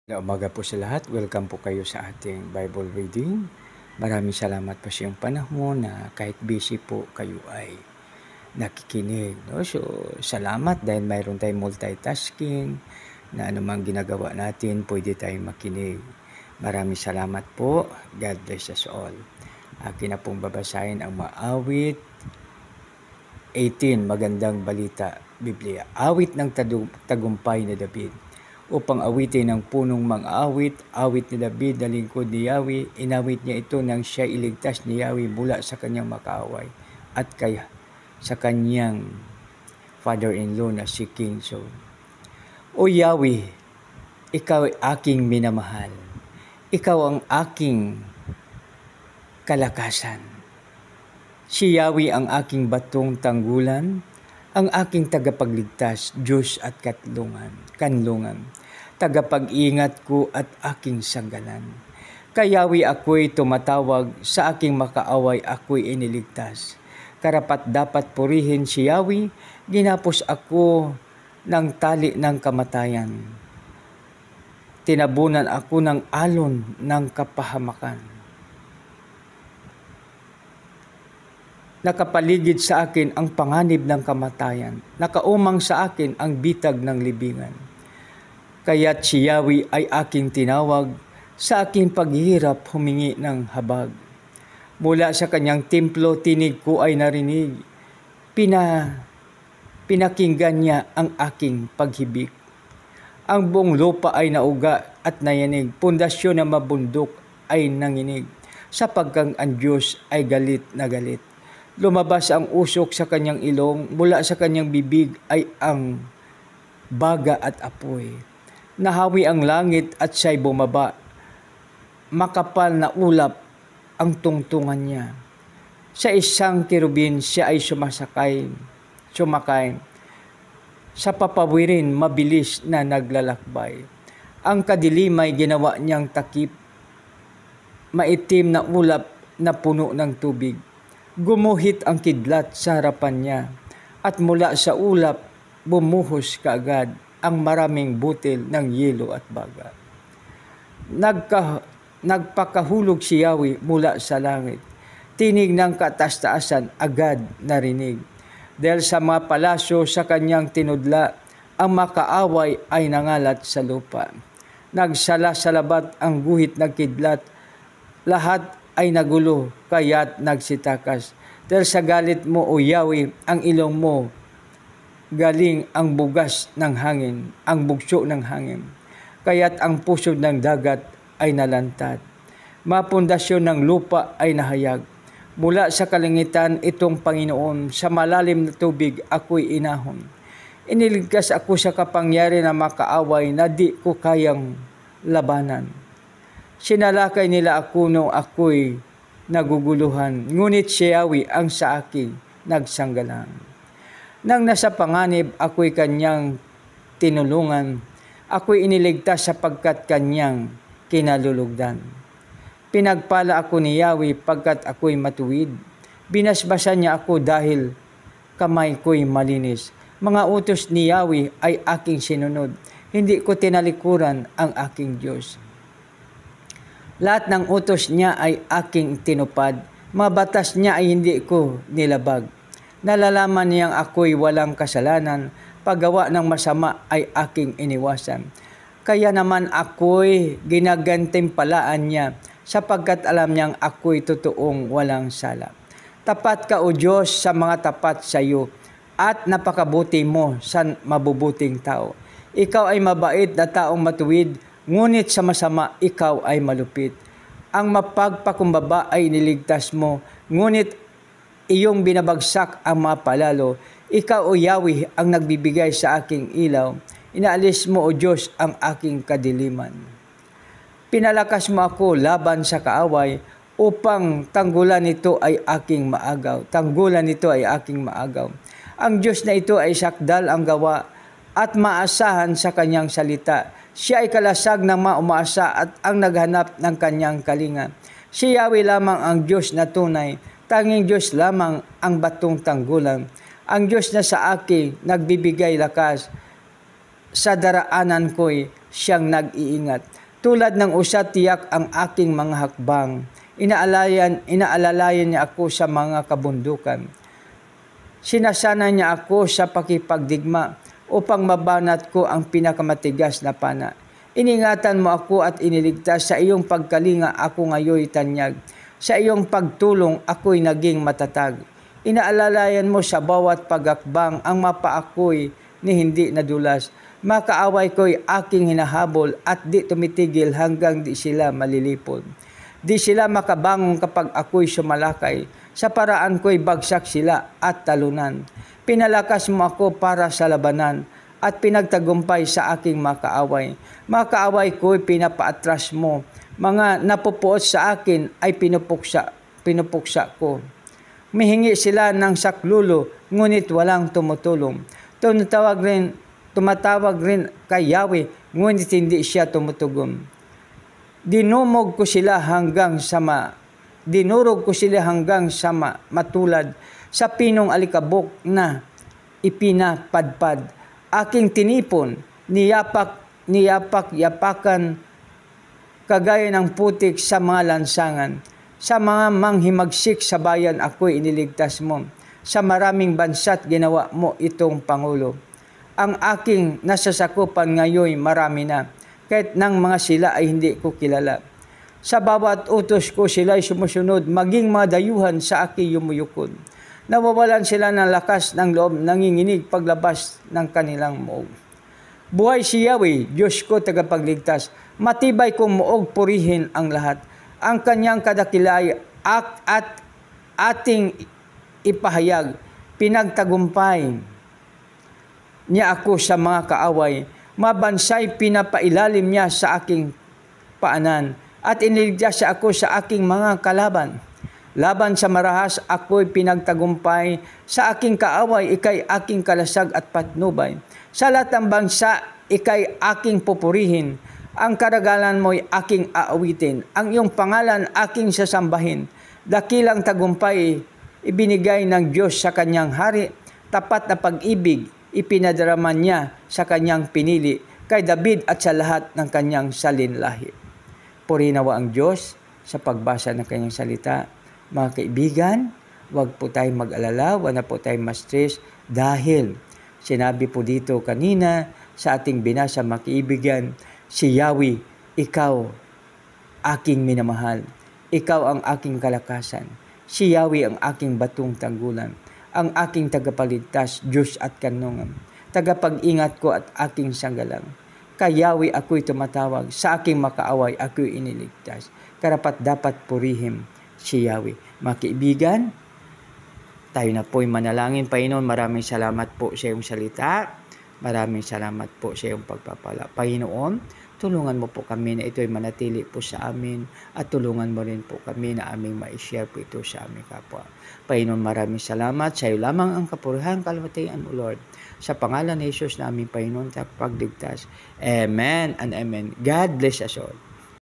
Umaga po sa lahat. Welcome po kayo sa ating Bible reading. Maraming salamat po sa iyong panahon na kahit busy po kayo ay nakikinig. No? So, salamat dahil mayroon tayong multitasking na anumang ginagawa natin, pwede tayong makinig. Maraming salamat po. God bless us all. Akin na pong babasahin ang Maawit 18, Magandang Balita, Biblia. Awit ng tagumpay ni David. Upang awitin ng punong mang-awit, awit ni David na lingkod ni Yahweh, inawit niya ito nang siya iligtas ni Yahweh mula sa kanyang makaaway at kaya sa kanyang father-in-law na si King Saul. O Yahweh, ikaw ay aking minamahal. Ikaw ang aking kalakasan. Si Yahweh ang aking batong tanggulan, ang aking tagapagligtas, Diyos at kanlungan, tagapag-ingat ko at aking sanggalan. Kay Yahweh ako'y tumatawag, sa aking makaaway ako'y iniligtas. Karapat dapat purihin si Yahweh, ginapos ako ng tali ng kamatayan. Tinabunan ako ng alon ng kapahamakan. Nakapaligid sa akin ang panganib ng kamatayan. Nakaumang sa akin ang bitag ng libingan. Kaya't si Yahweh ay aking tinawag, sa aking paghihirap humingi ng habag. Mula sa kanyang templo tinig ko ay narinig. Pinakinggan niya ang aking paghibik. Ang buong lupa ay nauga at nayanig. Pundasyon na mabundok ay nanginig. Sapagkat ang Diyos ay galit na galit. Lumabas ang usok sa kanyang ilong, mula sa kanyang bibig ay ang baga at apoy. Nahawi ang langit at siya'y bumaba. Makapal na ulap ang tungtungan niya. Sa isang kirubin siya ay sumakay. Sa papawirin mabilis na naglalakbay. Ang kadilimay ginawa niyang takip. Maitim na ulap na puno ng tubig. Gumuhit ang kidlat sa harapan niya at mula sa ulap bumuhos kaagad ang maraming butil ng yelo at baga. Nagpakahulog si Yahweh mula sa langit. Tinig ng kataas-taasan agad narinig. Dahil sa mga palasyo sa kanyang tinudla, ang makaaway ay nangalat sa lupa. Nagsala sa labat ang guhit ng kidlat. Lahat ay nagulo, kaya't nagsitakas. Dahil sa galit mo, O Yahweh, ang ilong mo, galing ang bugas ng hangin, ang bugso ng hangin. Kaya't ang pusod ng dagat ay nalantad. Mapundasyon ng lupa ay nahayag. Mula sa kalangitan itong Panginoon, sa malalim na tubig ako'y inahon. Iniligtas ako sa kapangyarihan na makaaway na di ko kayang labanan. Sinalakay nila ako nung ako'y naguguluhan, ngunit si Yahweh ang sa akin nagsanggalang. Nang nasa panganib, ako'y kanyang tinulungan, ako'y iniligtas sapagkat kanyang kinalulugdan. Pinagpala ako ni Yahweh pagkat ako'y matuwid, binasbasan niya ako dahil kamay ko'y malinis. Mga utos ni Yahweh ay aking sinunod, hindi ko tinalikuran ang aking Diyos. Lahat ng utos niya ay aking tinupad. Mabatas niya ay hindi ko nilabag. Nalalaman niyang ako'y walang kasalanan. Paggawa ng masama ay aking iniwasan. Kaya naman ako'y ginagantimpalaan niya sapagkat alam niyang ako'y totoong walang sala. Tapat ka, O Diyos, sa mga tapat sa iyo at napakabuti mo sa mabubuting tao. Ikaw ay mabait na taong matuwid, ngunit sa masama, ikaw ay malupit. Ang mapagpakumbaba ay niligtas mo, ngunit iyong binabagsak ang mga palalo. Ikaw, O Yahweh, ang nagbibigay sa aking ilaw. Inaalis mo, O Diyos, ang aking kadiliman. Pinalakas mo ako laban sa kaaway, upang tanggulan nito ay aking maagaw. Tanggulan nito ay aking maagaw. Ang Diyos na ito ay sakdal ang gawa at maasahan sa kanyang salita. Siya ay kalasag ng mga umaasa at ang naghanap ng kanyang kalinga. Si Yahweh lamang ang Diyos na tunay, tanging Diyos lamang ang batong tanggulan. Ang Diyos na sa akin nagbibigay lakas, sa daraanan ko'y siyang nag-iingat. Tulad ng usa tiyak ang aking mga hakbang. Inaalalayan niya ako sa mga kabundukan. Sinasana niya ako sa pakipagdigma upang mabanat ko ang pinakamatigas na pana. Iningatan mo ako at iniligtas. Sa iyong pagkalinga ako ngayoy tanyag. Sa iyong pagtulong ako'y naging matatag. Inaalalayan mo sa bawat pagakbang ang mapa ako'y ni hindi nadulas. Makaaway ko'y aking hinahabol at di tumitigil hanggang di sila malilipol. Di sila makabangon kapag ako'y sumalakay. Sa paraan ko'y bagsak sila at talunan. Pinalakas mo ako para sa labanan at pinagtagumpay sa aking makaaway. Makaaway ko'y pinapaatras mo. Mga napupuot sa akin ay pinupuksa ko. Mihingi sila ng saklulo, ngunit walang tumutulong. Tumatawag rin kay Yahweh, ngunit hindi siya tumutugon. Dinurog ko sila hanggang sa matulad sa pinong alikabok na ipinapadpad. Aking tinipon, niyapak-yapakan kagaya ng putik sa mga lansangan. Sa mga manghimagsik sa bayan ako'y iniligtas mo. Sa maraming bansa't ginawa mo itong Pangulo. Ang aking nasasakupan ngayon marami na, kahit nang mga sila ay hindi ko kilala. Sa bawat utos ko sila'y sumusunod, maging mga dayuhan sa aking yumuyukod. Nawawalan sila ng lakas ng loob, nanginginig paglabas ng kanilang muog. Buhay si Yahweh, Diyos ko tagapagligtas, matibay kong muog purihin ang lahat. Ang kanyang kadakilay at ating ipahayag, pinagtagumpay niya ako sa mga kaaway, mabansay pinapailalim niya sa aking paanan, at iniligtas siya ako sa aking mga kalaban. Laban sa marahas ako'y pinagtagumpay, sa aking kaaway ikay aking kalasag at patnubay. Sa lahat ng bansa ikay aking pupurihin, ang karagalan mo'y aking aawitin, ang iyong pangalan aking sasambahin. Dakilang tagumpay ibinigay ng Diyos sa kanyang hari, tapat na pag-ibig ipinadarama niya sa kanyang pinili, kay David at sa lahat ng kanyang salinlahi. Purinawa ang Diyos sa pagbasa ng kanyang salita. Mga kaibigan, huwag po tayong mag-alala, huwag na po tayong ma-stress, dahil sinabi po dito kanina sa ating binasa, mga kaibigan, si Yahweh, ikaw aking minamahal, ikaw ang aking kalakasan, si Yahweh ang aking batong tanggulan, ang aking tagapagligtas, Diyos at kanungan, tagapag-ingat ko at aking sanggalang. Kay Yahweh ako'y tumatawag, sa aking makaaway ako'y iniligtas. Karapat dapat purihin si Yahweh. Mga kaibigan, tayo na po'y manalangin. Panginoon, maraming salamat po sa iyong salita. Maraming salamat po sa iyong pagpapala. Panginoon, tulungan mo po kami na ito'y manatili po sa amin, at tulungan mo rin po kami na aming ma-share po ito sa aming kapwa. Panginoon, maraming salamat. Sa iyo lamang ang kapurihan, kalwatian, O Lord. Sa pangalan ni Jesus na aming Panginoon, tagapagligtas. Amen and amen. God bless us all.